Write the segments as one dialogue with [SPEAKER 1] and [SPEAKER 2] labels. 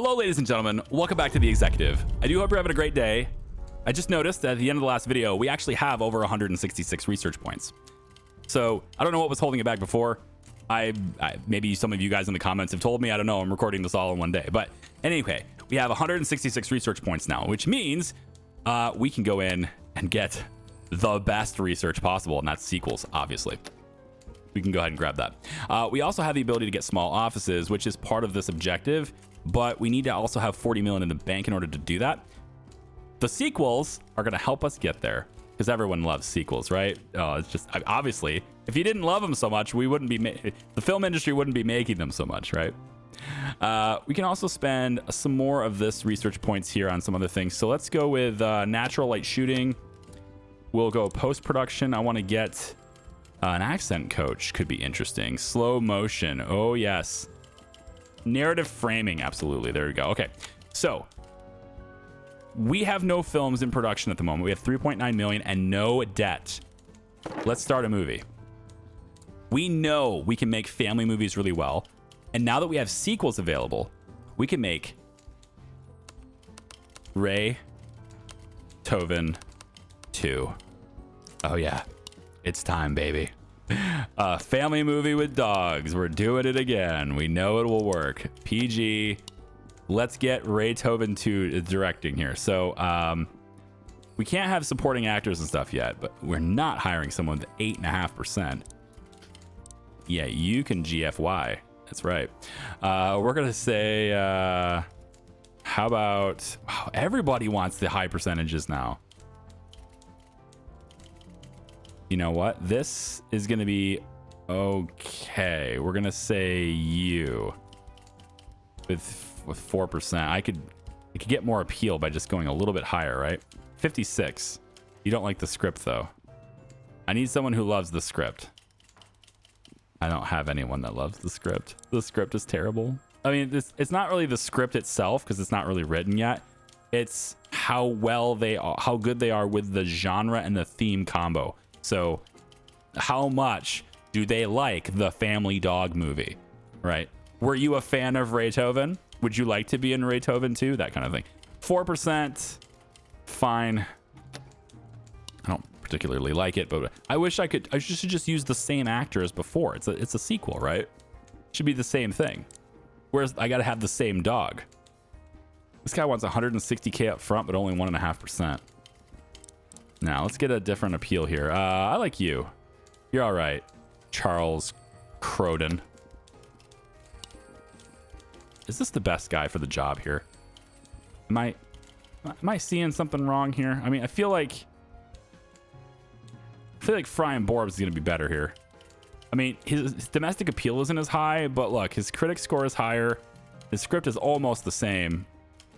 [SPEAKER 1] Hello, ladies and gentlemen. Welcome back to The Executive. I do hope you're having a great day. I just noticed that at the end of the last video, we actually have over 166 research points. So I don't know what was holding it back before. Maybe some of you guys in the comments have told me. I don't know. I'm recording this all in one day. But anyway, we have 166 research points now, which means we can go in and get the best research possible, and that's sequels, obviously. We can go ahead and grab that. We also have the ability to get small offices, which is part of this objective, but we need to also have 40 million in the bank in order to do that. The sequels are going to help us get there because everyone loves sequels, right? It's just, obviously, if you didn't love them so much, we wouldn't be, the film industry wouldn't be making them so much, right? We can also spend some more of this research points here on some other things. So let's go with natural light shooting. We'll go post-production. I want to get an accent coach, could be interesting. Slow motion. Oh, yes. Narrative framing. Absolutely. There we go. Okay. So we have no films in production at the moment. We have 3.9 million and no debt. Let's start a movie. We know we can make family movies really well. And now that we have sequels available, we can make Ray Toën 2. Oh, yeah. It's time, baby. A family movie with dogs. We're doing it again. We know it will work. PG. Let's get Ray Toën 2 directing here. So we can't have supporting actors and stuff yet, but we're not hiring someone with 8.5%. Yeah, you can GFY. That's right. We're going to say, how about, wow, everybody wants the high percentages now. You know what? This is going to be okay. We're going to say you with 4%. I could get more appeal by just going a little bit higher, right? 56. You don't like the script, though. I need someone who loves the script. I don't have anyone that loves the script. The script is terrible. I mean, it's not really the script itself because it's not really written yet. It's how well they are, how good they are with the genre and the theme combo. So how much do they like the family dog movie, right? Were you a fan of Ray Toën? Would you like to be in Ray Toën 2? That kind of thing. 4%, fine. I don't particularly like it, but I wish I should just use the same actor as before. It's a sequel, right? It should be the same thing. Whereas I got to have the same dog. This guy wants 160K up front, but only 1.5%. Now let's get a different appeal here. I like you. You're all right, Charles Croden. Is this the best guy for the job here? Am I seeing something wrong here? I mean, I feel like Fry and Borbs is going to be better here. I mean, his domestic appeal isn't as high, but look, his critic score is higher. His script is almost the same.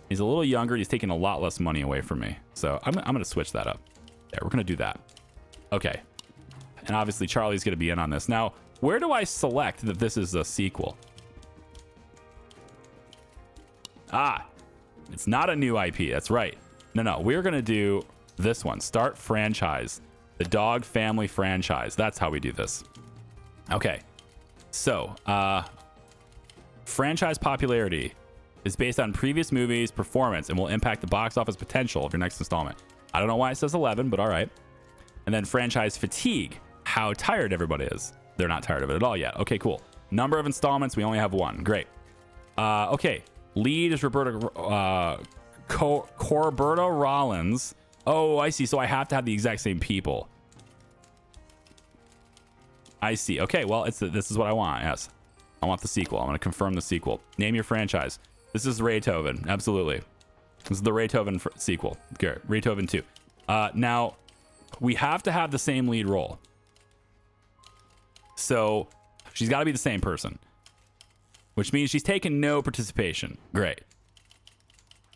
[SPEAKER 1] He's a little younger. He's taking a lot less money away from me. So I'm going to switch that up. There, we're going to do that. Okay. And obviously, Charlie's going to be in on this. Now, where do I select that this is a sequel? Ah, it's not a new IP. That's right. No. We're going to do this one. Start franchise. The dog family franchise. That's how we do this. Okay. So, franchise popularity is based on previous movies' performance and will impact the box office potential of your next installment. I don't know why it says 11, but all right. And then franchise fatigue, how tired everybody is. They're not tired of it at all yet. Okay, cool. Number of installments, we only have one. Great. Okay. Lead is Corberto Rollins. Oh, I see. So I have to have the exact same people. I see. Okay, well, this is what I want. Yes. I want the sequel. I'm going to confirm the sequel. Name your franchise. This is Ray Toën. Absolutely. This is the Ray Toën sequel. Okay, Ray Toën 2. Now, we have to have the same lead role. So, she's got to be the same person. Which means she's taken no participation. Great.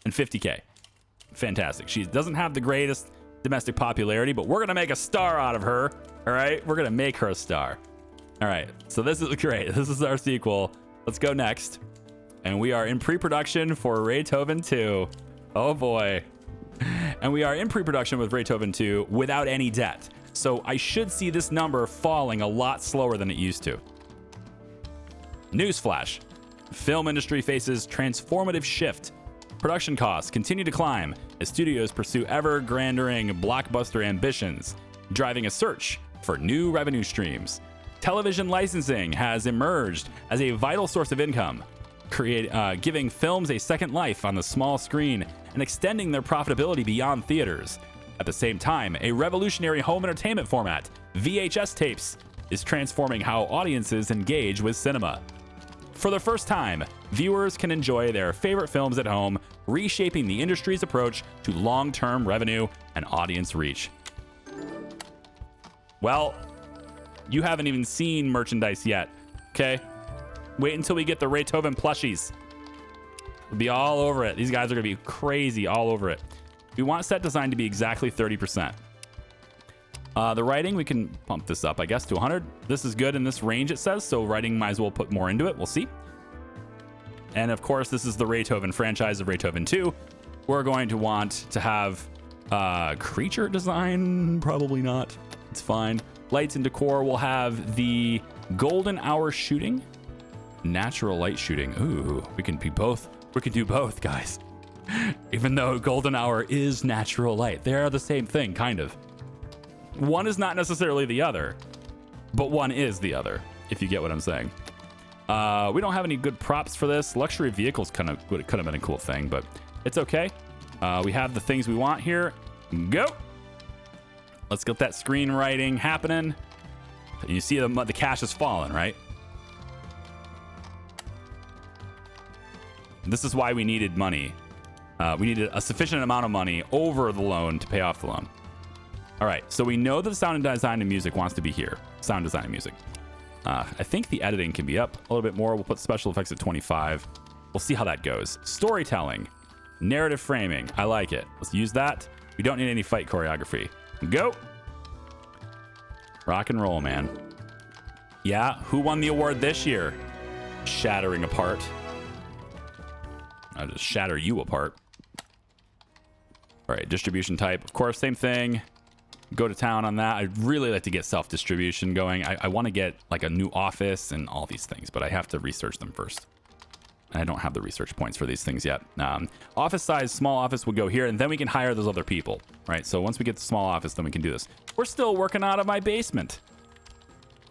[SPEAKER 1] And 50K. Fantastic. She doesn't have the greatest domestic popularity, but we're going to make a star out of her. All right? We're going to make her a star. All right. So this is great. This is our sequel. Let's go next. And we are in pre-production for Ray Toën 2. Oh, boy. And we are in pre-production with Ray Toën 2 without any debt. So I should see this number falling a lot slower than it used to. Newsflash. film industry faces transformative shift. Production costs continue to climb as studios pursue ever grandering blockbuster ambitions, driving a search for new revenue streams. Television licensing has emerged as a vital source of income, giving films a second life on the small screen and extending their profitability beyond theaters. At the same time, a revolutionary home entertainment format, VHS tapes, is transforming how audiences engage with cinema. For the first time, viewers can enjoy their favorite films at home, reshaping the industry's approach to long-term revenue and audience reach. Well, you haven't even seen merchandise yet, okay? Wait until we get the Ray Toën plushies. We'll be all over it. These guys are gonna be crazy all over it. We want set design to be exactly 30%. The writing, we can pump this up, I guess, to 100. This is good in this range, it says, so writing might as well put more into it. We'll see. And of course, this is the Ray Toën franchise of Ray Toën 2. We're going to want to have creature design. Probably not. It's fine. Lights and decor will have the golden hour shooting, natural light shooting. Ooh, we can be both. We can do both, guys. Even though golden hour is natural light, they are the same thing, kind of. One is not necessarily the other, but one is the other, if you get what I'm saying. We don't have any good props for this. Luxury vehicles could have been a cool thing, but it's okay. We have the things we want here. Go. Let's get that screenwriting happening. You see the cash is falling, right? This is why we needed money. We needed a sufficient amount of money over the loan to pay off the loan. All right, so we know that the sound and design and music wants to be here. Sound design and music. I think the editing can be up a little bit more. We'll put special effects at 25. We'll see how that goes. Storytelling, narrative framing. I like it. Let's use that. We don't need any fight choreography. Go. Rock and roll, man. Yeah, who won the award this year? Shattering apart. I'll just shatter you apart. All right, distribution type. Of course, same thing. Go to town on that. I'd really like to get self-distribution going. I want to get like a new office and all these things, but I have to research them first. And I don't have the research points for these things yet. Office size, small office would go here, and then we can hire those other people, right? So once we get the small office, then we can do this. We're still working out of my basement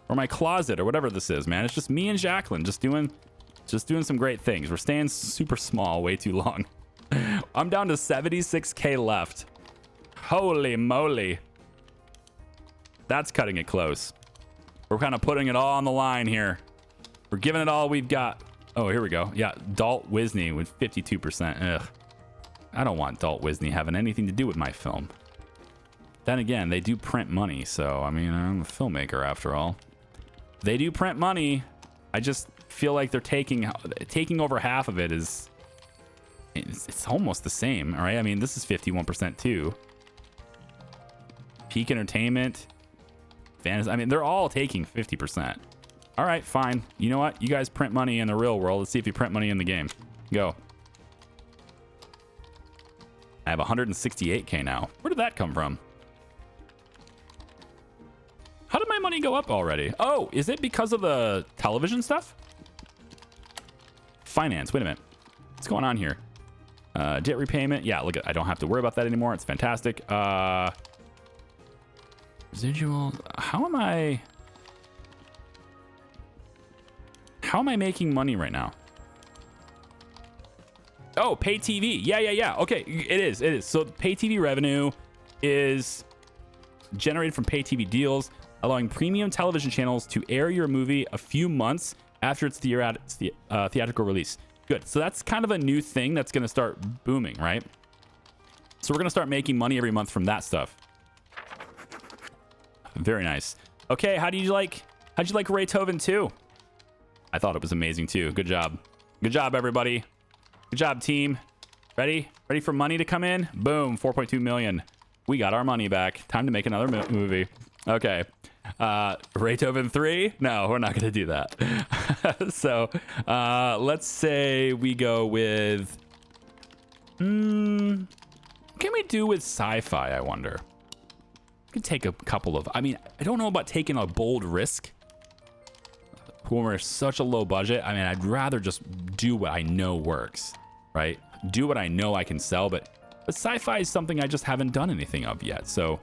[SPEAKER 1] or my closet or whatever this is, man. It's just me and Jacqueline just doing some great things. We're staying super small way too long. I'm down to 76K left. Holy moly. That's cutting it close. We're kind of putting it all on the line here. We're giving it all we've got. Oh, here we go. Yeah, Dalt Wisney with 52%. Ugh. I don't want Dalt Wisney having anything to do with my film. Then again, they do print money, so I mean, I'm a filmmaker after all. They do print money. I just feel like they're taking over half of it. It's almost the same, all right? I mean, this is 51% too. Peak Entertainment, Fantasy. I mean, they're all taking 50%. All right, fine. You know what? You guys print money in the real world. Let's see if you print money in the game. Go. I have 168K now. Where did that come from? How did my money go up already? Oh, is it because of the television stuff? Finance. Wait a minute. What's going on here? Debt repayment. Yeah, look, I don't have to worry about that anymore. It's fantastic. Residual. How am I making money right now? Oh, pay TV. Yeah. Okay, it is. So pay TV revenue is generated from pay TV deals, allowing premium television channels to air your movie a few months after its theatrical release. Good. So that's kind of a new thing that's going to start booming, right? So we're going to start making money every month from that stuff. Very nice. Okay, how'd you like Ray Toën 2? I thought it was amazing too. Good job. Good job, everybody. Good job, team. Ready for money to come in? Boom, 4.2 million. We got our money back. Time to make another movie. Okay. Ray Toën 3? No, we're not going to do that. So let's say we go with... what can we do with sci-fi, I wonder? We could take a couple of... I mean, I don't know about taking a bold risk. when we're such a low budget, I mean, I'd rather just do what I know works, right? Do what I know I can sell, but sci-fi is something I just haven't done anything of yet. So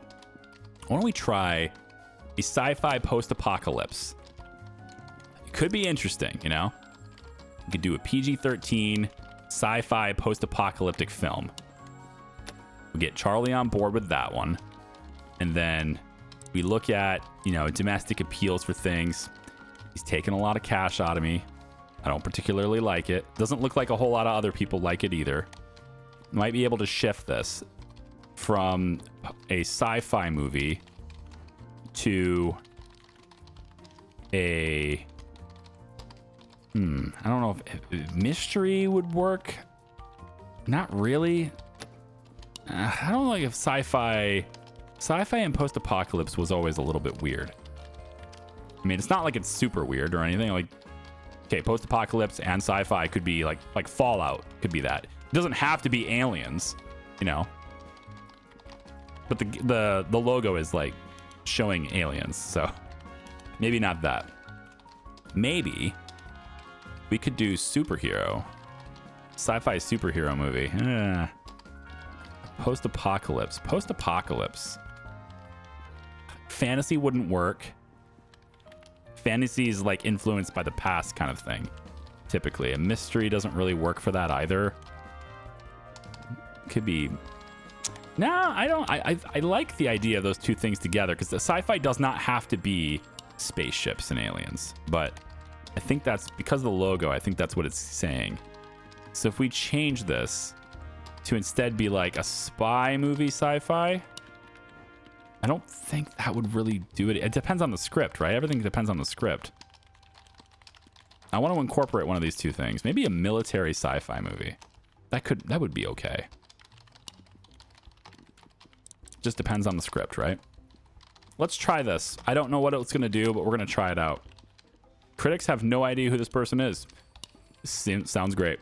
[SPEAKER 1] why don't we try a sci-fi post-apocalypse? It could be interesting, you know? We could do a PG-13 sci-fi post-apocalyptic film. We get Charlie on board with that one. And then we look at, you know, domestic appeals for things. He's taking a lot of cash out of me. I don't particularly like it. Doesn't look like a whole lot of other people like it either. Might be able to shift this from a sci-fi movie to a I don't know if mystery would work. Not really. I don't know, like, if sci-fi and post-apocalypse was always a little bit weird. I mean, it's not like it's super weird or anything. Like, okay, post-apocalypse and sci-fi could be like Fallout could be that. It doesn't have to be aliens, you know. But the logo is like showing aliens, so maybe not that. Maybe we could do superhero, sci-fi superhero movie. Post-apocalypse. Fantasy wouldn't work. Fantasy is like influenced by the past kind of thing. Typically, a mystery doesn't really work for that either. Could be. No, I don't. I like the idea of those two things together because the sci-fi does not have to be spaceships and aliens. But I think that's because of the logo. I think that's what it's saying. So if we change this to instead be like a spy movie sci-fi, I don't think that would really do it. It depends on the script, right? Everything depends on the script. I want to incorporate one of these two things. Maybe a military sci-fi movie. That would be okay. Just depends on the script, right? Let's try this. I don't know what it's going to do, but we're going to try it out. Critics have no idea who this person is. Sounds great.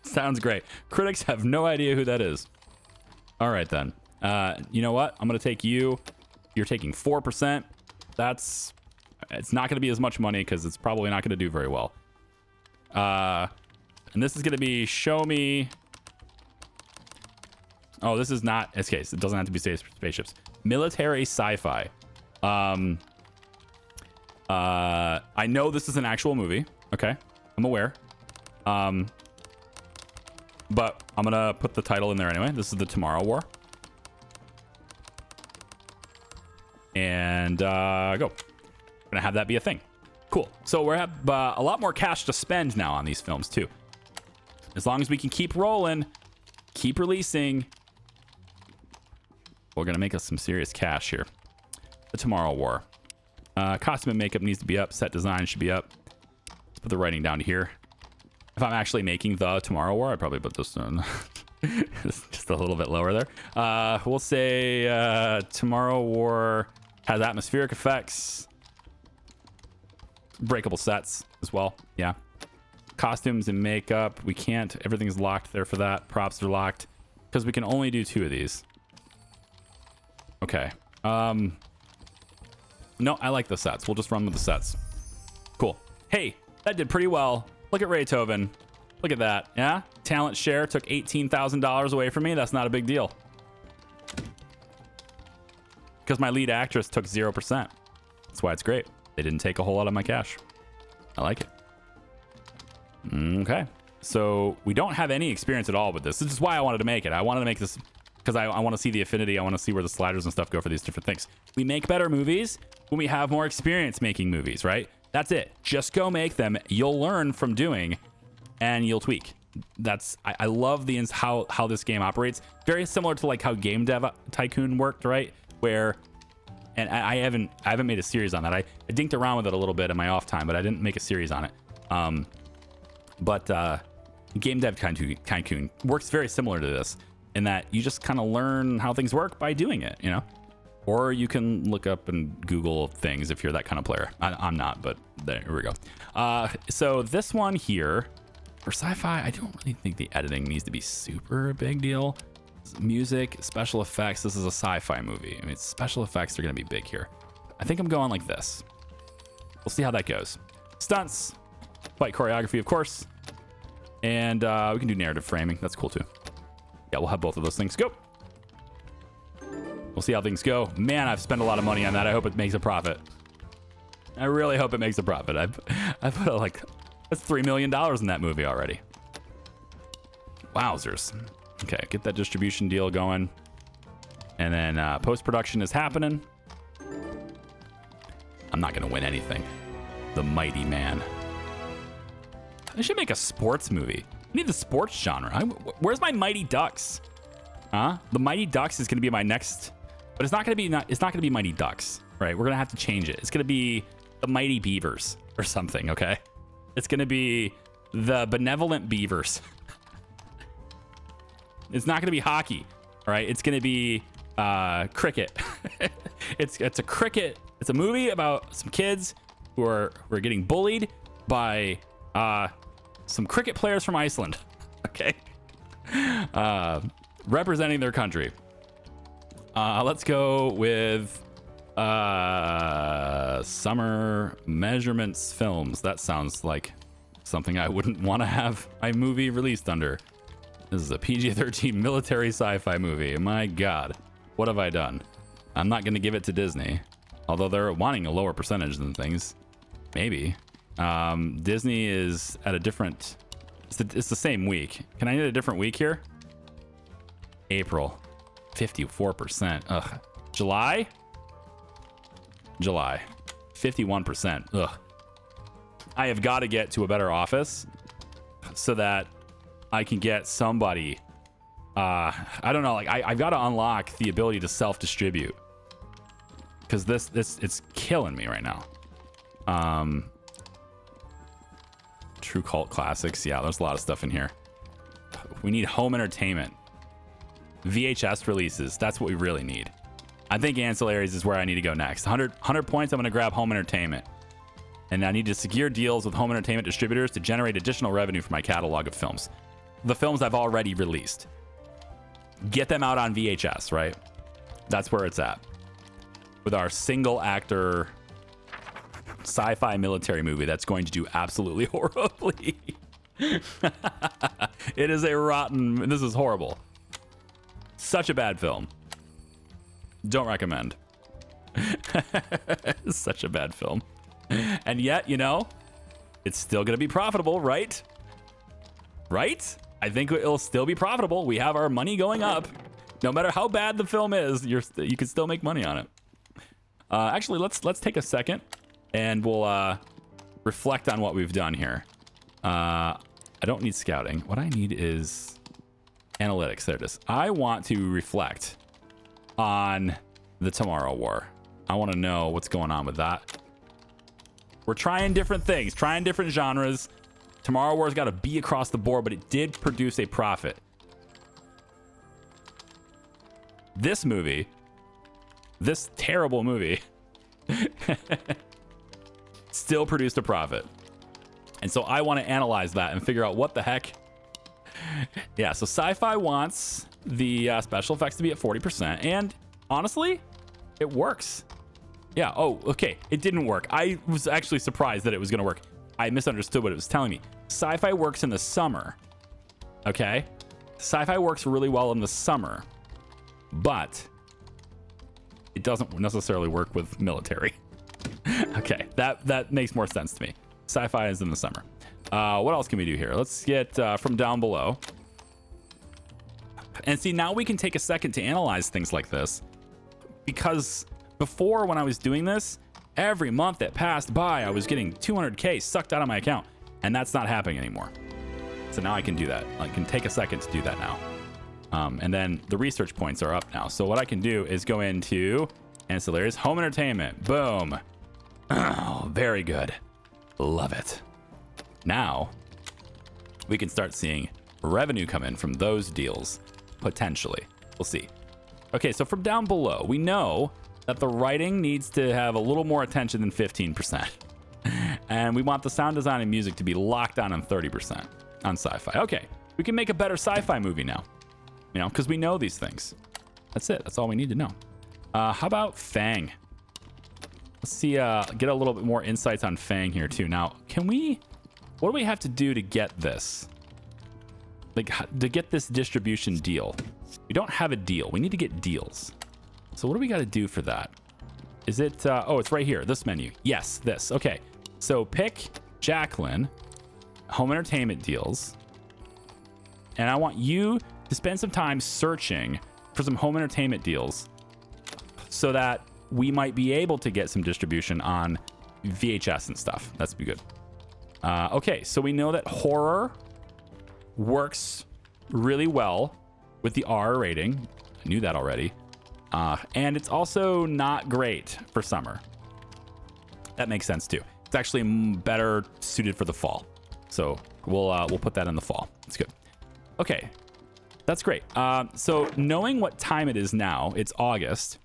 [SPEAKER 1] Sounds great. Critics have no idea who that is. All right, then. You know what? I'm going to take you. You're taking 4%. It's not going to be as much money because it's probably not going to do very well. And this is going to be show me. Oh, this is not SKs. It doesn't have to be spaceships. Military sci-fi. I know this is an actual movie. Okay. I'm aware. But I'm going to put the title in there anyway. This is the Tomorrow War. And go. I'm going to have that be a thing. Cool. So we have a lot more cash to spend now on these films too. As long as we can keep rolling, keep releasing, we're going to make us some serious cash here. The Tomorrow War. Costume and makeup needs to be up. Set design should be up. Let's put the writing down to here. If I'm actually making the Tomorrow War, I'd probably put this in just a little bit lower there. We'll say Tomorrow War has atmospheric effects. Breakable sets as well. Yeah. Costumes and makeup. We can't. Everything's locked there for that. Props are locked because we can only do 2 of these. Okay. No, I like the sets. We'll just run with the sets. Cool. Hey, that did pretty well. Look at Ray Toën. Look at that. Yeah? Talent share took $18,000 away from me. That's not a big deal. Because my lead actress took 0%. That's why it's great. They didn't take a whole lot of my cash. I like it. Okay. So we don't have any experience at all with this. This is why I wanted to make it. I wanted to make this because I want to see the affinity. I want to see where the sliders and stuff go for these different things. We make better movies when we have more experience making movies, right? That's it. Just go make them. You'll learn from doing and you'll tweak. I love how this game operates. Very similar to like how Game Dev Tycoon worked, right? Where, and I haven't made a series on that. I dinked around with it a little bit in my off time, but I didn't make a series on it. But Game Dev Tycoon works very similar to this in that you just kind of learn how things work by doing it, you know? Or you can look up and Google things if you're that kind of player. I'm not, but there we go. So this one here, for sci-fi, I don't really think the editing needs to be super big deal. Music, special effects, this is a sci-fi movie. I mean, special effects are going to be big here. I think I'm going like this. We'll see how that goes. Stunts, fight choreography, of course. And we can do narrative framing. That's cool too. Yeah, we'll have both of those things. Go. We'll see how things go. Man, I've spent a lot of money on that. I hope it makes a profit. I really hope it makes a profit. I've put like, that's $3 million in that movie already. Wowzers. Okay, get that distribution deal going. And then post-production is happening. I'm not going to win anything. The Mighty Man. I should make a sports movie. I need the sports genre. Where's my Mighty Ducks? Huh? The Mighty Ducks is going to be my next, but it's not going to be it's not going to be Mighty Ducks, right? We're going to have to change it. It's going to be the Mighty Beavers or something, okay? It's going to be the Benevolent Beavers. It's not going to be hockey, all right? It's going to be cricket. It's a cricket. It's a movie about some kids who are getting bullied by some cricket players from Iceland. Okay, representing their country. Let's go with Summer Measurements Films. That sounds like something I wouldn't want to have my movie released under. This is a PG-13 military sci-fi movie. My God, what have I done? I'm not going to give it to Disney, although they're wanting a lower percentage than things. Maybe. Disney is at a different... It's the same week. Can I get a different week here? April. 54%. Ugh. July? July. 51%. Ugh. I have got to get to a better office so that I can get somebody... I don't know. Like I've got to unlock the ability to self-distribute. Because it's killing me right now. True Cult Classics. Yeah, there's a lot of stuff in here. We need home entertainment. VHS releases. That's what we really need. I think ancillaries is where I need to go next. 100 points, I'm going to grab home entertainment. And I need to secure deals with home entertainment distributors to generate additional revenue for my catalog of films. The films I've already released. Get them out on VHS, right? That's where it's at. With our single actor sci-fi military movie that's going to do absolutely horribly. It is a rotten... This is horrible. Such a bad film. Don't recommend. Such a bad film. And yet, you know, it's still going to be profitable, right? Right? I think it'll still be profitable. We have our money going up. No matter how bad the film is, you can still make money on it. Actually, let's take a second and we'll reflect on what we've done here. I don't need scouting. What I need is analytics. There it is. I want to reflect on the Tomorrow War. I want to know what's going on with that. We're trying different things, trying different genres. Tomorrow War's got to be across the board, but it did produce a profit. This movie, this terrible movie, still produced a profit. And so I want to analyze that and figure out what the heck. Yeah, so Sci-Fi wants the special effects to be at 40%. And honestly, it works. Yeah, oh, okay. It didn't work. I was actually surprised that it was going to work. I misunderstood what it was telling me. Sci-Fi works in the summer. Okay? Sci-Fi works really well in the summer. But it doesn't necessarily work with military. Okay, that makes more sense to me. Sci-Fi is in the summer. What else can we do here? Let's get from down below. And see, now we can take a second to analyze things like this. Because before, when I was doing this, every month that passed by, I was getting 200K sucked out of my account. And that's not happening anymore. So now I can do that. I can take a second to do that now. And then the research points are up now. So what I can do is go into ancillaries, home entertainment. Boom. Oh, very good. Love it. Now we can start seeing revenue come in from those deals, potentially. We'll see. Okay, so from down below, we know that the writing needs to have a little more attention than 15%. And we want the sound design and music to be locked down on 30% on Sci-Fi. Okay, we can make a better Sci-Fi movie now. You know, because we know these things. That's it. That's all we need to know. How about Fang? Let's see, get a little bit more insights on Fang here too. Now, what do we have to do to get this? Like, to get this distribution deal? We don't have a deal. We need to get deals. So what do we got to do for that? Is it, oh, it's right here, this menu. Yes, this, okay. So pick Jacqueline, home entertainment deals. And I want you to spend some time searching for some home entertainment deals so that we might be able to get some distribution on VHS and stuff. That's be good. Okay, so we know that horror works really well with the R rating. I knew that already. And it's also not great for summer. That makes sense too. It's actually better suited for the fall. So we'll put that in the fall. It's good. Okay, that's great. So knowing what time it is now, it's August.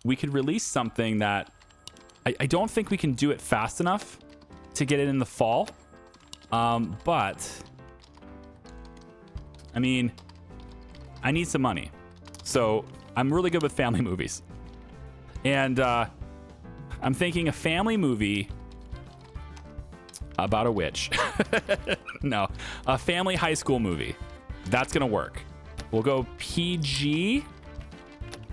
[SPEAKER 1] We could release something that I don't think we can do it fast enough to get it in the fall. But I mean, I need some money. So I'm really good with family movies. And I'm thinking a family movie about a witch. No, a family high school movie. That's going to work. We'll go PG.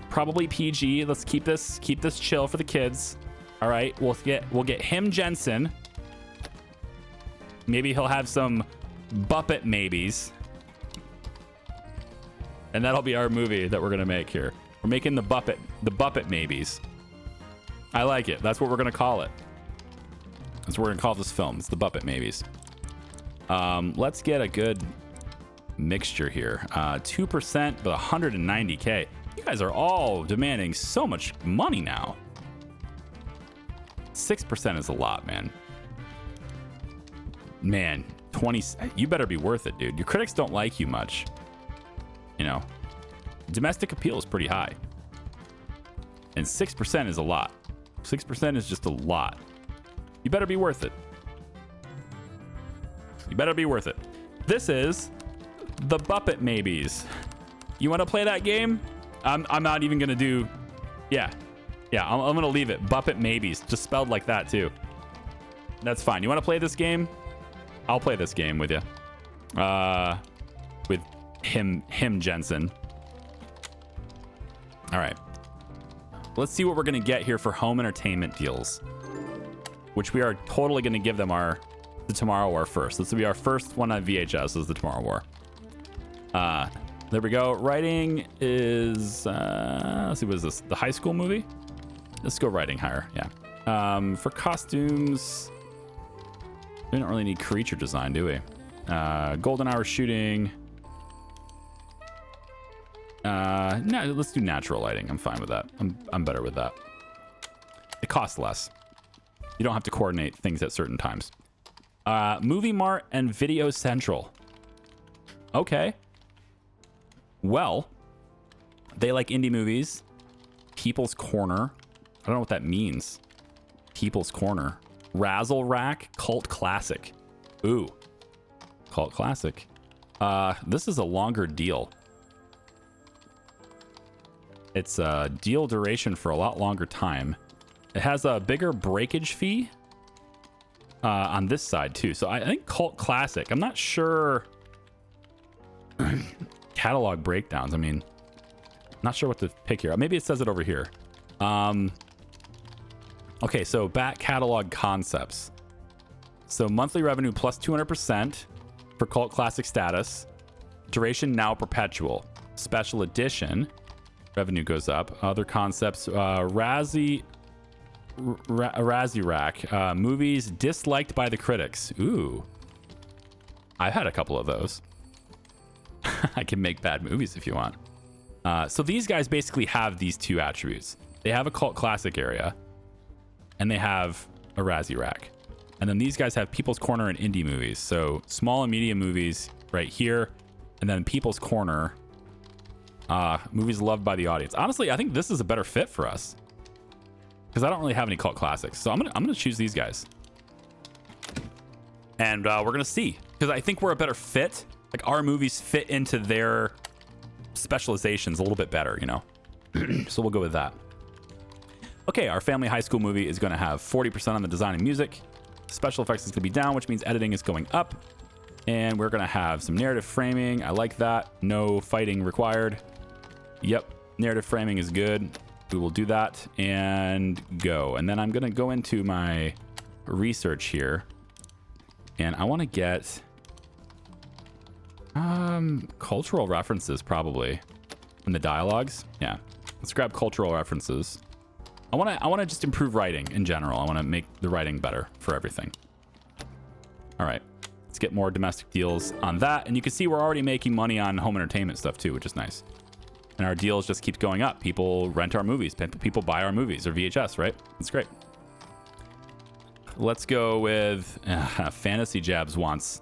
[SPEAKER 1] Probably PG. Let's keep this chill for the kids. All right, we'll get him Jensen. Maybe he'll have some Buppet maybes. And that'll be our movie that we're going to make here. We're making the Buppet maybes. I like it. That's what we're going to call it. That's what we're going to call this film. It's the Buppet maybes. Let's get a good mixture here. 2%, but 190K. You guys are all demanding so much money now. 6% is a lot, man. Man, 20. You better be worth it, dude. Your critics don't like you much. You know, domestic appeal is pretty high. And 6% is a lot. 6% is just a lot. You better be worth it. You better be worth it. This is the Buppet maybes. You want to play that game? I'm not even going to do... Yeah, I'm going to leave it. Buppet maybes. Just spelled like that, too. That's fine. You want to play this game? I'll play this game with you. With him Jensen. All right. Let's see what we're going to get here for home entertainment deals, which we are totally going to give them the Tomorrow War first. This will be our first one on VHS is the Tomorrow War. There we go. Writing is, let's see, what is this? The high school movie? Let's go writing higher. Yeah. For costumes, we don't really need creature design, do we? Golden hour shooting. No, let's do natural lighting. I'm fine with that. I'm better with that. It costs less. You don't have to coordinate things at certain times. Movie Mart and Video Central. Okay. Well, they like indie movies. People's Corner. I don't know what that means. People's Corner. Razzle Rack. Cult Classic. Ooh. Cult Classic. This is a longer deal. It's a deal duration for a lot longer time. It has a bigger breakage fee on this side too. So I think Cult Classic. I'm not sure. Catalog breakdowns. I mean, not sure what to pick here. Maybe it says it over here. Okay, so back catalog concepts. So monthly revenue plus 200% for Cult Classic status. Duration now perpetual. Special edition. Revenue goes up. Other concepts. Razzie Rack. Movies disliked by the critics. Ooh. I've had a couple of those. I can make bad movies if you want. So these guys basically have these two attributes. They have a Cult Classic area, and they have a Razzie Rack. And then these guys have People's Corner and indie movies. So small and medium movies right here, and then People's Corner, movies loved by the audience. Honestly, I think this is a better fit for us because I don't really have any Cult Classics. So I'm gonna choose these guys, and we're gonna see, because I think we're a better fit. Like, our movies fit into their specializations a little bit better, you know? So we'll go with that. Okay, our family high school movie is going to have 40% on the design and music. Special effects is going to be down, which means editing is going up. And we're going to have some narrative framing. I like that. No fighting required. Yep, narrative framing is good. We will do that and go. And then I'm going to go into my research here. And I want to get cultural references probably in the dialogues. Yeah, let's grab cultural references. I want to just improve writing in general. I want to make the writing better for everything. All right, let's get more domestic deals on that. And you can see we're already making money on home entertainment stuff too, which is nice. And our deals just keep going up. People rent our movies. People buy our movies or VHS, right? That's great. Let's go with Fantasy Jabs wants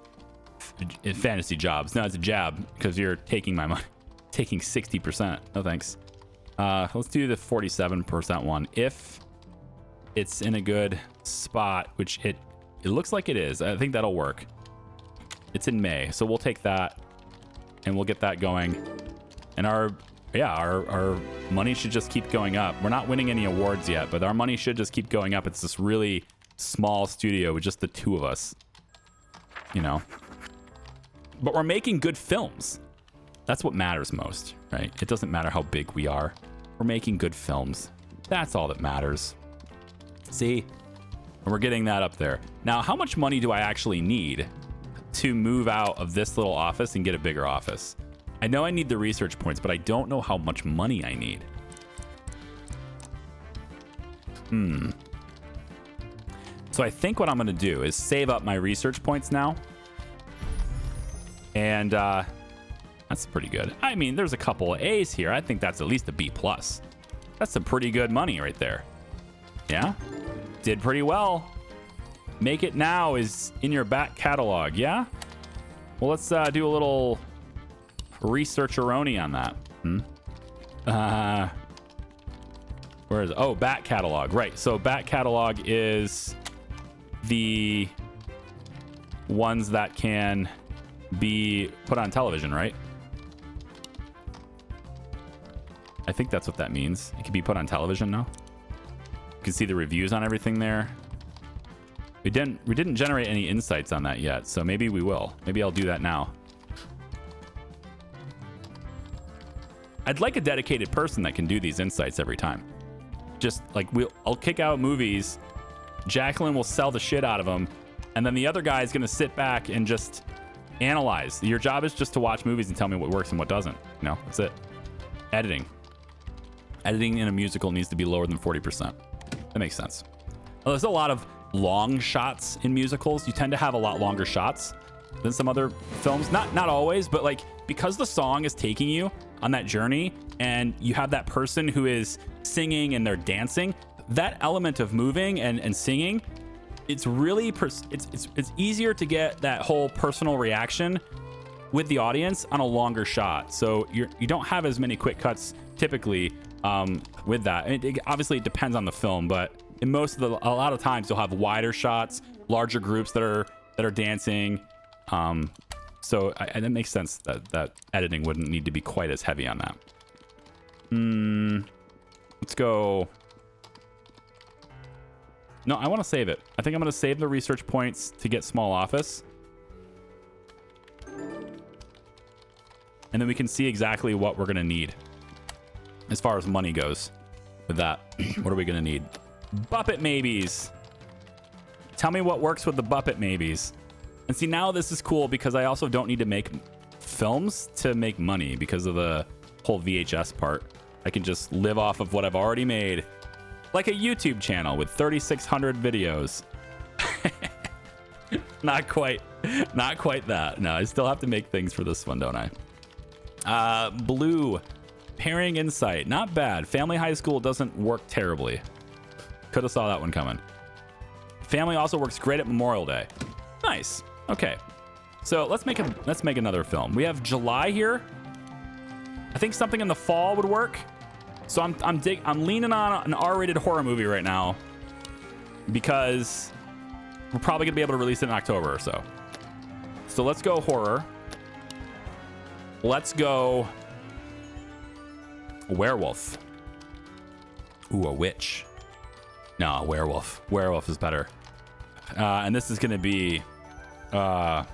[SPEAKER 1] Fantasy Jobs. No, it's a jab because you're taking my money, taking 60%. No thanks. Let's do the 47% one. If it's in a good spot, which it looks like it is. I think that'll work. It's in May, so we'll take that and we'll get that going. And our money should just keep going up. We're not winning any awards yet, but our money should just keep going up. It's this really small studio with just the two of us, you know. But we're making good films. That's what matters most, right? It doesn't matter how big we are. We're making good films. That's all that matters. See? And we're getting that up there. Now, how much money do I actually need to move out of this little office and get a bigger office? I know I need the research points, but I don't know how much money I need. So I think what I'm going to do is save up my research points now. And that's pretty good. I mean, there's a couple of A's here. I think that's at least a B+. That's some pretty good money right there. Yeah? Did pretty well. Make It Now is in your back catalog. Yeah? Well, let's do a little researcheroni on that. Where is it? Oh, back catalog. Right. So back catalog is the ones that can be put on television, right? I think that's what that means. It can be put on television now. You can see the reviews on everything there. We didn't generate any insights on that yet, so maybe we will. Maybe I'll do that now. I'd like a dedicated person that can do these insights every time. Just like I'll kick out movies, Jacqueline will sell the shit out of them, and then the other guy is going to sit back and just analyze. Your job is just to watch movies and tell me what works and what doesn't. You know, that's it. Editing in a musical needs to be lower than 40%. That makes sense. Well, there's a lot of long shots in musicals. You tend to have a lot longer shots than some other films. Not always, but like because the song is taking you on that journey and you have that person who is singing and they're dancing, that element of moving and singing, it's really it's easier to get that whole personal reaction with the audience on a longer shot. So you don't have as many quick cuts typically with that. Obviously it depends on the film, but in a lot of times you'll have wider shots, larger groups that are dancing. So that makes sense that editing wouldn't need to be quite as heavy on that. Let's go. No, I want to save it. I think I'm going to save the research points to get small office. And then we can see exactly what we're going to need as far as money goes with that. What are we going to need? Buppet maybes. Tell me what works with the Buppet maybes. And see, now this is cool because I also don't need to make films to make money because of the whole VHS part. I can just live off of what I've already made. Like a YouTube channel with 3,600 videos. Not quite that. No, I still have to make things for this one, don't I? Blue. Pairing Insight. Not bad. Family High School doesn't work terribly. Could have saw that one coming. Family also works great at Memorial Day. Nice. Okay. So let's make another film. We have July here. I think something in the fall would work. So I'm leaning on an R-rated horror movie right now because we're probably gonna be able to release it in October or so. So let's go horror. Let's go werewolf. Ooh, a witch. No, werewolf. Werewolf is better. And this is going to be... we're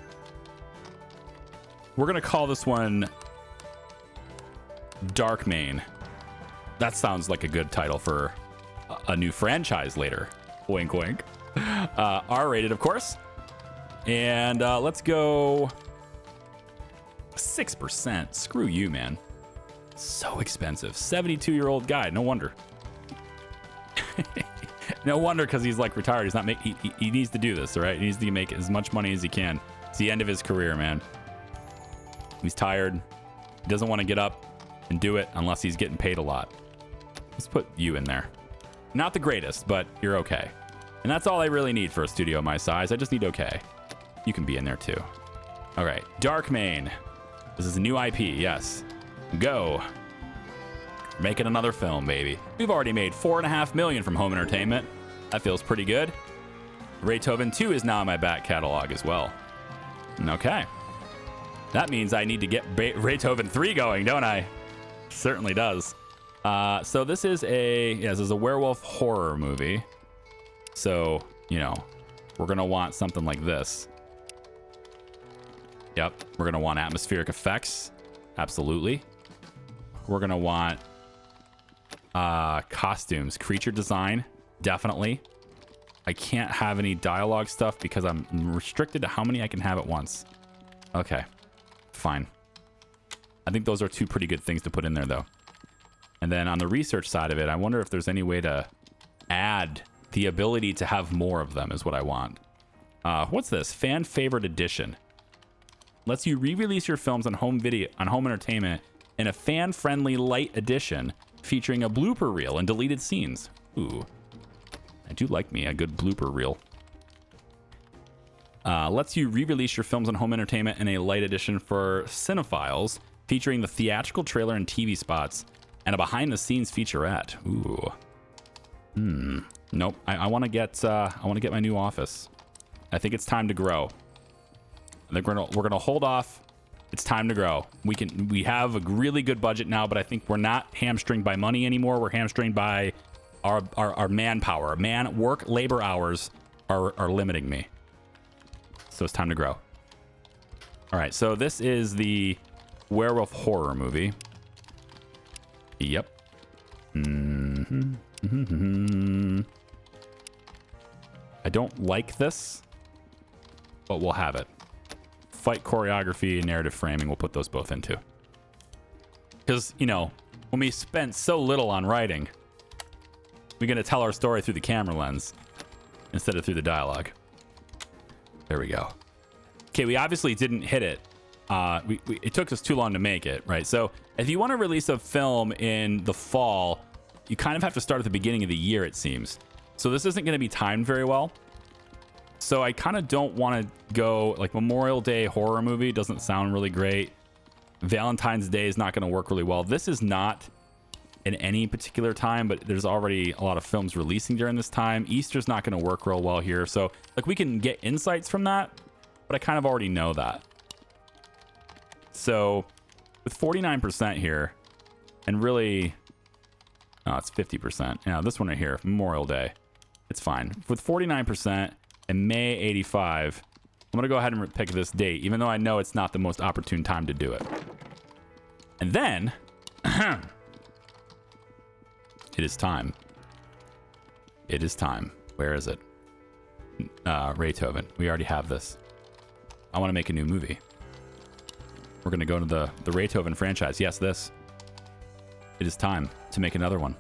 [SPEAKER 1] going to call this one Darkmane. That sounds like a good title for a new franchise later. Wink, wink. R-rated, of course. And let's go 6%. Screw you, man. So expensive. 72-year-old guy. No wonder. No wonder, because he's like retired. He's not he needs to do this, all right? He needs to make as much money as he can. It's the end of his career, man. He's tired. He doesn't want to get up and do it unless he's getting paid a lot. Let's put you in there. Not the greatest, but you're okay. And that's all I really need for a studio my size. I just need okay. You can be in there too. All right, Darkmane. This is a new IP, yes. Go. Making another film, baby. We've already made $4.5 million from home entertainment. That feels pretty good. Ray Toën 2 is now in my back catalog as well. Okay. That means I need to get Ray Toën 3 going, don't I? Certainly does. So this is this is a werewolf horror movie. So, you know, we're going to want something like this. Yep. We're going to want atmospheric effects. Absolutely. We're going to want costumes, creature design. Definitely. I can't have any dialogue stuff because I'm restricted to how many I can have at once. Okay. Fine. I think those are two pretty good things to put in there, though. And then on the research side of it, I wonder if there's any way to add the ability to have more of them is what I want. What's this? Fan favorite edition. Lets you re-release your films on home entertainment in a fan-friendly light edition featuring a blooper reel and deleted scenes. Ooh. I do like me a good blooper reel. Lets you re-release your films on home entertainment in a light edition for cinephiles, featuring the theatrical trailer and TV spots and a behind-the-scenes featurette. Ooh. Nope. I want to get my new office. I think it's time to grow. I think we're gonna hold off. It's time to grow. We have a really good budget now, but I think we're not hamstringed by money anymore. We're hamstringed by our manpower. Work labor hours are limiting me. So it's time to grow. All right, so this is the werewolf horror movie. Yep. I don't like this, but we'll have it. Fight choreography and narrative framing, we'll put those both into. Because, you know, when we spent so little on writing, we're going to tell our story through the camera lens instead of through the dialogue. There we go. Okay, we obviously didn't hit it. It took us too long to make it, right? So if you want to release a film in the fall, you kind of have to start at the beginning of the year, it seems. So this isn't going to be timed very well. So I kind of don't want to go like Memorial Day horror movie. Doesn't sound really great. Valentine's Day is not going to work really well. This is not in any particular time, but there's already a lot of films releasing during this time. Easter's not going to work real well here. So like we can get insights from that, but I kind of already know that. So with 49% here and really, oh, it's 50%. Yeah, this one right here, Memorial Day. It's fine. With 49% and May 85, I'm going to go ahead and pick this date, even though I know it's not the most opportune time to do it. And then it is time. It is time. Where is it? Ray Toën. We already have this. I want to make a new movie. We're going to go to the Ray Toën franchise. Yes, this. It is time to make another one.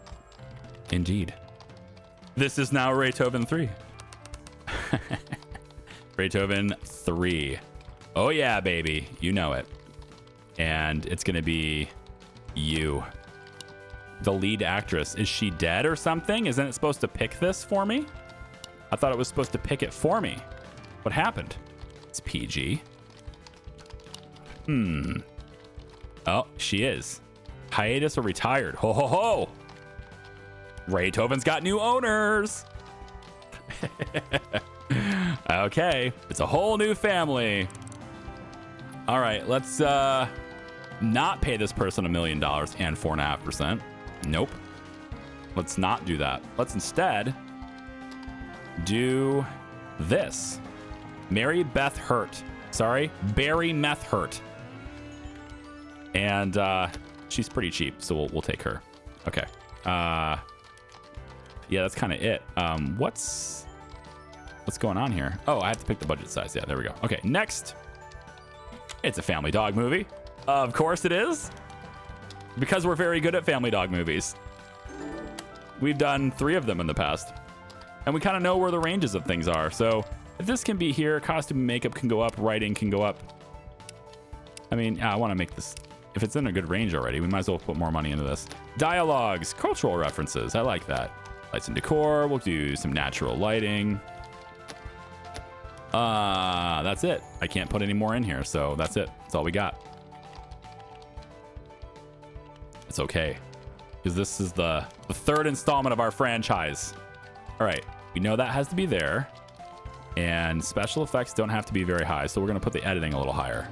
[SPEAKER 1] Indeed. This is now Ray Toën 3. Ray Toën 3. Oh yeah, baby. You know it. And it's going to be you. The lead actress. Is she dead or something? Isn't it supposed to pick this for me? I thought it was supposed to pick it for me. What happened? It's PG. Oh, she is. Hiatus or retired. Ho ho ho. Ray Tovén's got new owners. Okay. It's a whole new family. All right. Let's not pay this person $1 million and 4.5%. Nope. Let's not do that. Let's instead do this. Mary Beth Hurt. Sorry, Barry Meth Hurt. And she's pretty cheap, so we'll take her. Okay. Yeah, that's kind of it. What's going on here? Oh, I have to pick the budget size. Yeah, there we go. Okay, next. It's a family dog movie. Of course it is. Because we're very good at family dog movies. We've done 3 of them in the past. And we kind of know where the ranges of things are. So if this can be here, costume and makeup can go up, writing can go up. I mean, I want to make this... If it's in a good range already, we might as well put more money into this. Dialogues, cultural references. I like that. Lights and decor. We'll do some natural lighting. That's it. I can't put any more in here, so that's it. That's all we got. It's okay, because this is the 3rd installment of our franchise. All right, we know that has to be there, and special effects don't have to be very high, so we're gonna put the editing a little higher.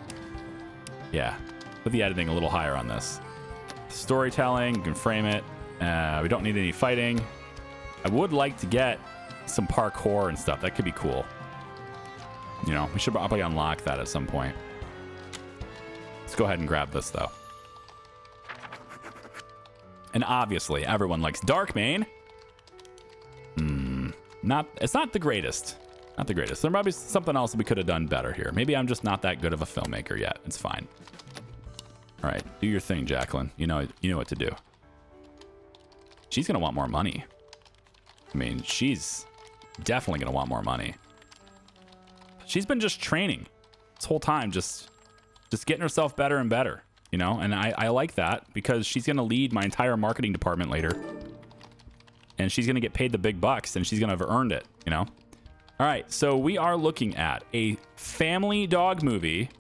[SPEAKER 1] Yeah, put the editing a little higher on this. Storytelling, you can frame it. We don't need any fighting. I would like to get some parkour and stuff. That could be cool. You know, we should probably unlock that at some point. Let's go ahead and grab this, though. And obviously, everyone likes Darkmane. It's not the greatest. Not the greatest. There might be something else we could have done better here. Maybe I'm just not that good of a filmmaker yet. It's fine. All right, do your thing, Jacqueline. You know what to do. She's gonna want more money. I mean, she's definitely gonna want more money. She's been just training this whole time, just getting herself better and better, you know? And I like that because she's going to lead my entire marketing department later. And she's going to get paid the big bucks and she's going to have earned it, you know? All right, so we are looking at a family dog movie.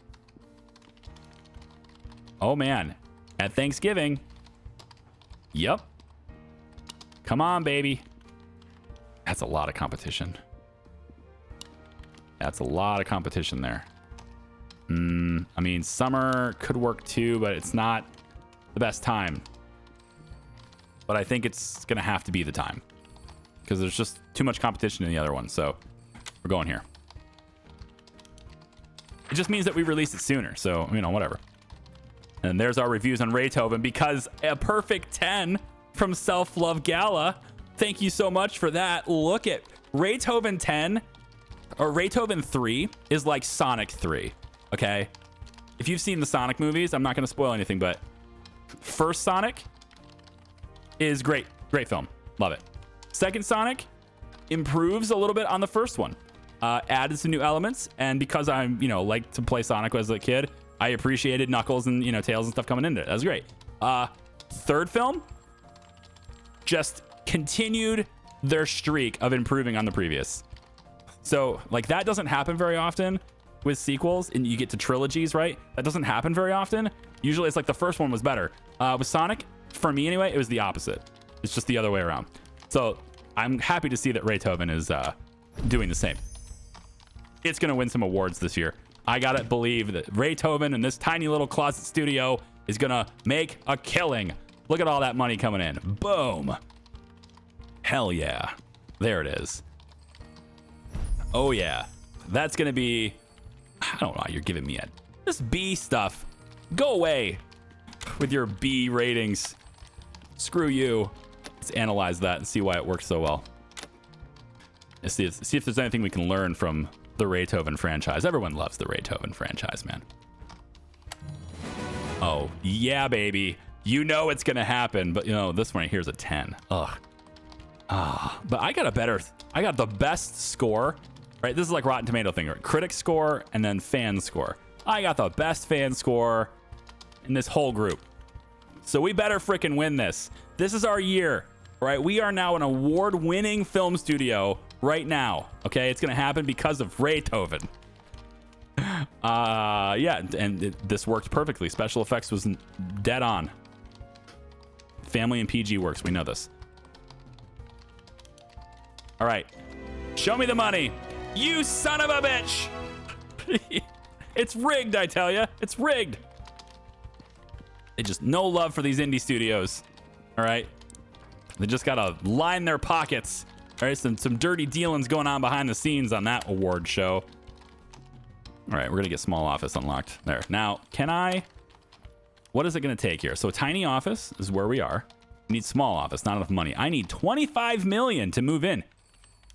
[SPEAKER 1] Oh, man. At Thanksgiving. Yep. Come on, baby. That's a lot of competition. That's a lot of competition there. I mean, summer could work too, but it's not the best time. But I think it's going to have to be the time because there's just too much competition in the other one. So we're going here. It just means that we release it sooner. So, you know, whatever. And there's our reviews on Ray Toën because a perfect 10 from Self Love Gala. Thank you so much for that. Look at Ray Toën 10. Or Ray Toën 3 is like Sonic 3, okay? If you've seen the Sonic movies, I'm not going to spoil anything, but first Sonic is great. Great film. Love it. Second Sonic improves a little bit on the first one. Added some new elements, and because I'm, like to play Sonic as a kid, I appreciated Knuckles and, Tails and stuff coming into it. That was great. Third film just continued their streak of improving on the previous. So, like, that doesn't happen very often with sequels, and you get to trilogies, right? That doesn't happen very often. Usually, it's like the first one was better. With Sonic, for me anyway, it was the opposite. It's just the other way around. So, I'm happy to see that Ray Toën is doing the same. It's going to win some awards this year. I got to believe that Ray Toën in this tiny little closet studio is going to make a killing. Look at all that money coming in. Boom. Hell yeah. There it is. Oh, yeah. That's going to be... I don't know why you're giving me this B stuff. Go away with your B ratings. Screw you. Let's analyze that and see why it works so well. Let's see if there's anything we can learn from the Ray Toën franchise. Everyone loves the Ray Toën franchise, man. Oh, yeah, baby. You know it's going to happen, but, this one right here is a 10. Ugh. But I got the best score. Right, this is like Rotten Tomato thing, right? Critic score and then fan score. I got the best fan score in this whole group. So we better freaking win this. This is our year, right? We are now an award-winning film studio right now. Okay, it's gonna happen because of Ray Toën. Yeah, and this worked perfectly. Special effects was dead on. Family and PG works. We know this. All right, show me the money. You son of a bitch! It's rigged, I tell you. It's rigged. They just no love for these indie studios. All right? They just gotta line their pockets All right, some dirty dealings going on behind the scenes on that award show. All right, we're going to get small office unlocked. There. Now, what is it going to take here? So a tiny office is where we are. We need small office, not enough money. I need 25 million to move in.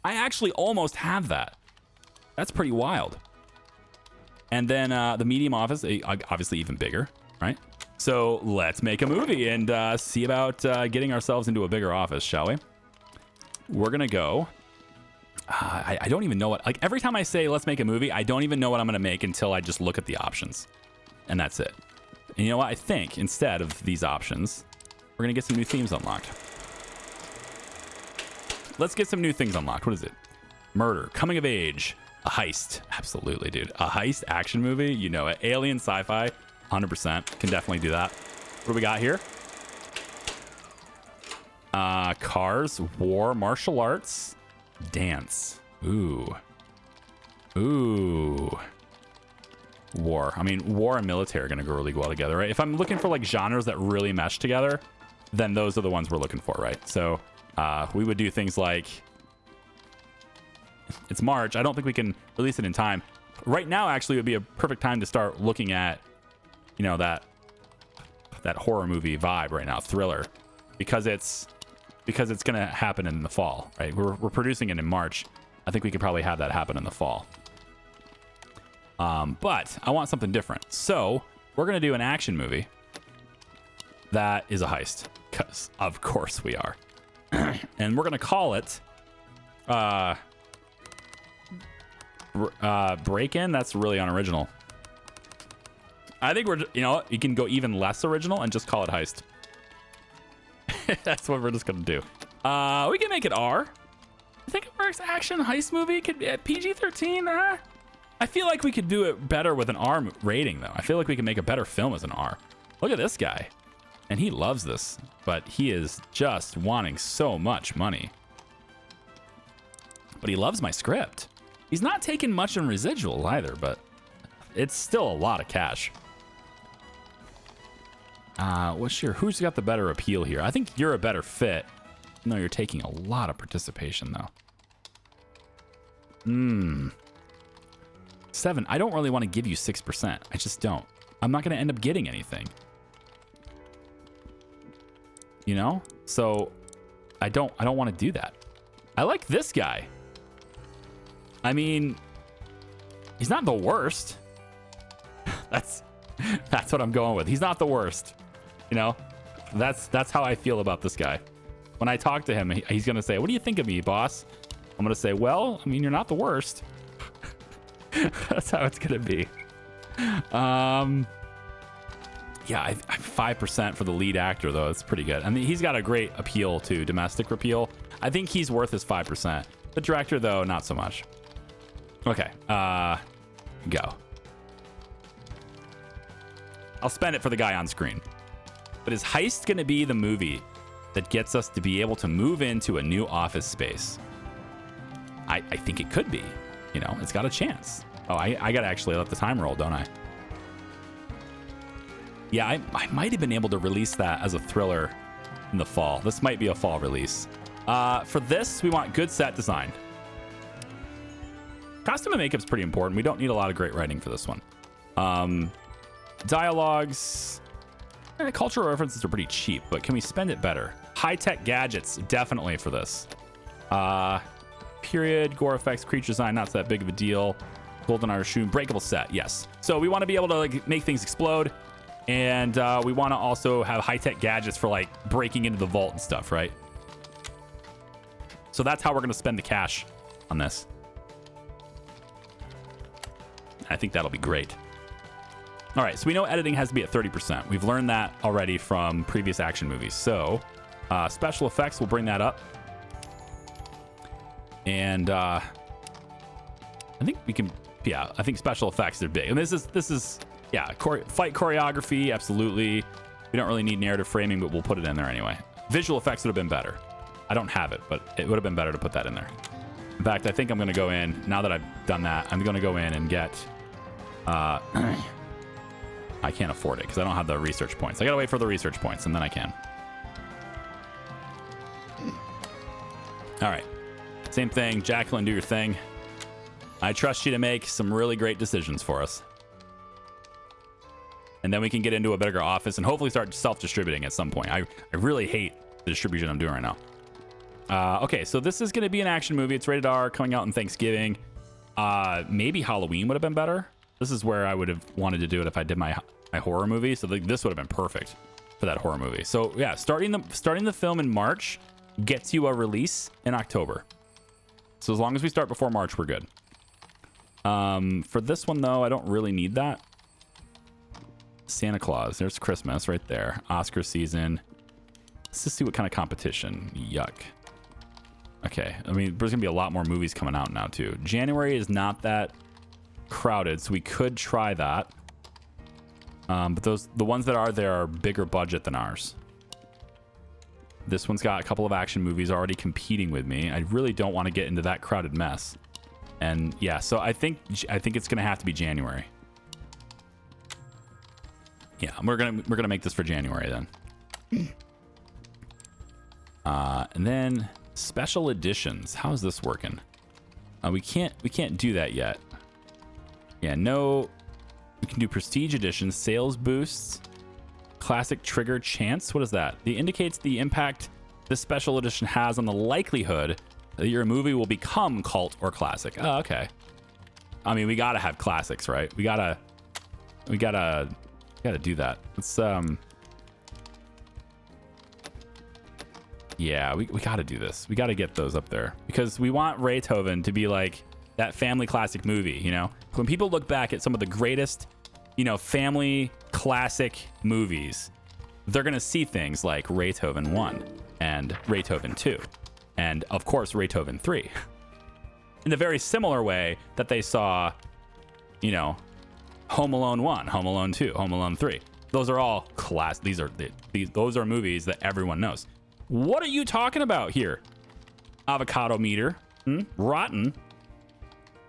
[SPEAKER 1] I actually almost have that. That's pretty wild. And then the medium office, obviously even bigger, right? So let's make a movie and see about getting ourselves into a bigger office, shall we? We're going to go. I don't even know what, like every time I say let's make a movie, I don't even know what I'm going to make until I just look at the options. And that's it. And you know what? I think instead of these options, we're going to get some new themes unlocked. Let's get some new things unlocked. What is it? Murder, coming of age, a heist. Absolutely, dude. A heist action movie. You know it. Alien sci-fi. 100%. Can definitely do that. What do we got here? Cars, war, martial arts, dance. Ooh. War. I mean, war and military are going to go really well together, right? If I'm looking for like genres that really mesh together, then those are the ones we're looking for, right? So we would do things like, it's March. I don't think we can release it in time. Right now, actually, would be a perfect time to start looking at, you know, that horror movie vibe right now, thriller, because it's going to happen in the fall, right? We're producing it in March. I think we could probably have that happen in the fall. But I want something different. So we're going to do an action movie that is a heist, because of course we are. And we're going to call it Break-In. That's really unoriginal. I think you can go even less original and just call it Heist. That's what we're just going to do. We can make it R. I think it works. Action heist movie could be at PG-13. I feel like we could do it better with an R rating, though. I feel like we can make a better film as an R. Look at this guy. And he loves this, but he is just wanting so much money. But he loves my script. He's not taking much in residual either, but it's still a lot of cash. Who's got the better appeal here? I think you're a better fit. No, you're taking a lot of participation, though. 7. I don't really want to give you 6%. I just don't. I'm not going to end up getting anything. You know? So I don't want to do that. I like this guy. I mean, he's not the worst. That's what I'm going with. He's not the worst. You know? That's how I feel about this guy. When I talk to him, he's going to say, "What do you think of me, boss?" I'm going to say, "Well, I mean, you're not the worst." That's how it's going to be. Yeah, I'm 5% for the lead actor, though. It's pretty good. I mean, he's got a great appeal to domestic appeal. I think he's worth his 5%. The director, though, not so much. Okay, go. I'll spend it for the guy on screen. But is Heist going to be the movie that gets us to be able to move into a new office space? I think it could be. You know, it's got a chance. Oh, I got to actually let the time roll, don't I? Yeah, I might have been able to release that as a thriller in the fall. This might be a fall release. For this, we want good set design. Costume and makeup's pretty important. We don't need a lot of great writing for this one. Dialogues, cultural references are pretty cheap, but can we spend it better? High-tech gadgets, definitely for this. Period, gore effects, creature design, not that big of a deal. Golden Irish shoe, breakable set, yes. So we want to be able to like make things explode, and we want to also have high-tech gadgets for like breaking into the vault and stuff, right? So that's how we're going to spend the cash on this. I think that'll be great. All right, so we know editing has to be at 30%. We've learned that already from previous action movies. So special effects, we'll bring that up. And I think we can, yeah, I think special effects are big. And this is yeah, fight choreography, absolutely. We don't really need narrative framing, but we'll put it in there anyway. Visual effects would have been better. I don't have it, but it would have been better to put that in there. In fact, I think I'm going to go in, now that I've done that, I'm going to go in and get, I can't afford it because I don't have the research points. I got to wait for the research points and then I can. All right. Same thing. Jacqueline, do your thing. I trust you to make some really great decisions for us. And then we can get into a bigger office and hopefully start self-distributing at some point. I really hate the distribution I'm doing right now. Okay, so this is going to be an action movie. It's rated R, coming out on Thanksgiving. Maybe Halloween would have been better. This is where I would have wanted to do it if I did my horror movie. So this would have been perfect for that horror movie. So yeah, starting the film in March gets you a release in October. So as long as we start before March, we're good. For this one though, I don't really need that. Santa Claus, there's Christmas right there. Oscar season. Let's just see what kind of competition. Yuck. Okay, I mean, there's gonna be a lot more movies coming out now too. January is not that crowded, so we could try that. But the ones that are there are bigger budget than ours. This one's got a couple of action movies already competing with me. I really don't want to get into that crowded mess. And yeah, so I think it's gonna have to be January. Yeah, we're gonna make this for January then. And then special editions. How's this working? We can't do that yet. Yeah, no. We can do prestige editions, sales boosts, classic trigger chance. What is that? It indicates the impact this special edition has on the likelihood that your movie will become cult or classic. Oh, okay. I mean, we gotta have classics, right? We gotta do that. Let's yeah, we gotta do this. We gotta get those up there because we want Ray Toën to be like that family classic movie, you know? When people look back at some of the greatest, you know, family classic movies, they're gonna see things like Ray Toën 1 and Ray Toën 2 and of course Ray Toën 3 in a very similar way that they saw, you know, Home Alone 1, Home Alone 2, Home Alone 3. Those are all class. Those are movies that everyone knows. What are you talking about here? Avocado meter. Rotten.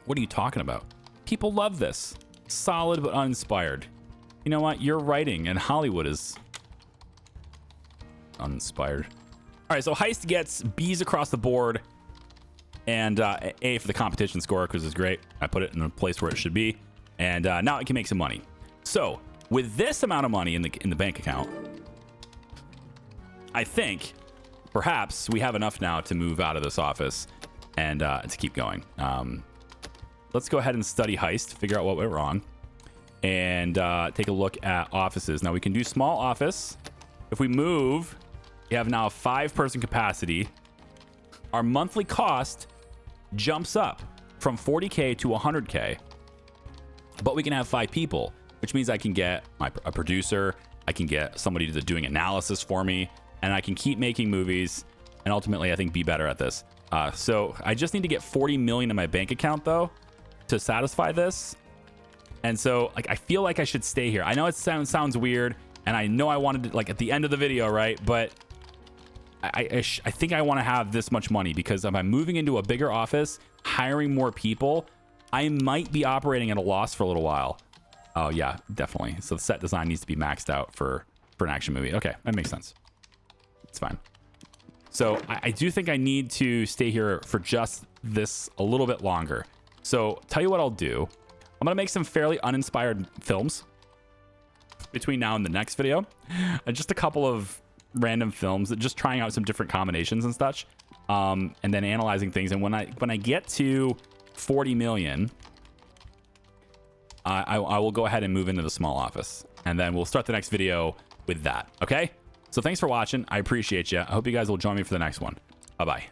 [SPEAKER 1] What are you talking about? People love this. Solid but uninspired. You know what? You're writing and Hollywood is uninspired. All right, so Heist gets B's across the board and A for the competition score because it's great. I put it in the place where it should be. And now it can make some money. So with this amount of money in the bank account, I think perhaps we have enough now to move out of this office and to keep going. Let's go ahead and study Heist, figure out what went wrong, and take a look at offices. Now we can do small office. If we move, we have now a 5-person capacity. Our monthly cost jumps up from 40K to 100K. But we can have 5 people, which means I can get a producer, I can get somebody doing analysis for me, and I can keep making movies and ultimately I think be better at this. So I just need to get 40 million in my bank account though to satisfy this. And so like I feel like I should stay here. I know it sounds weird and I know I wanted to like at the end of the video, right? But I think I want to have this much money because if I'm moving into a bigger office, hiring more people, I might be operating at a loss for a little while. Oh yeah, definitely. So the set design needs to be maxed out for an action movie. Okay, that makes sense. It's fine. So I do think I need to stay here for just this a little bit longer. So tell you what I'll do. I'm gonna make some fairly uninspired films between now and the next video. Just a couple of random films, just trying out some different combinations and such, and then analyzing things. And when I get to 40 million, I will go ahead and move into the small office, and then we'll start the next video with that. Okay, so thanks for watching. I appreciate you. I hope you guys will join me for the next one. Bye bye.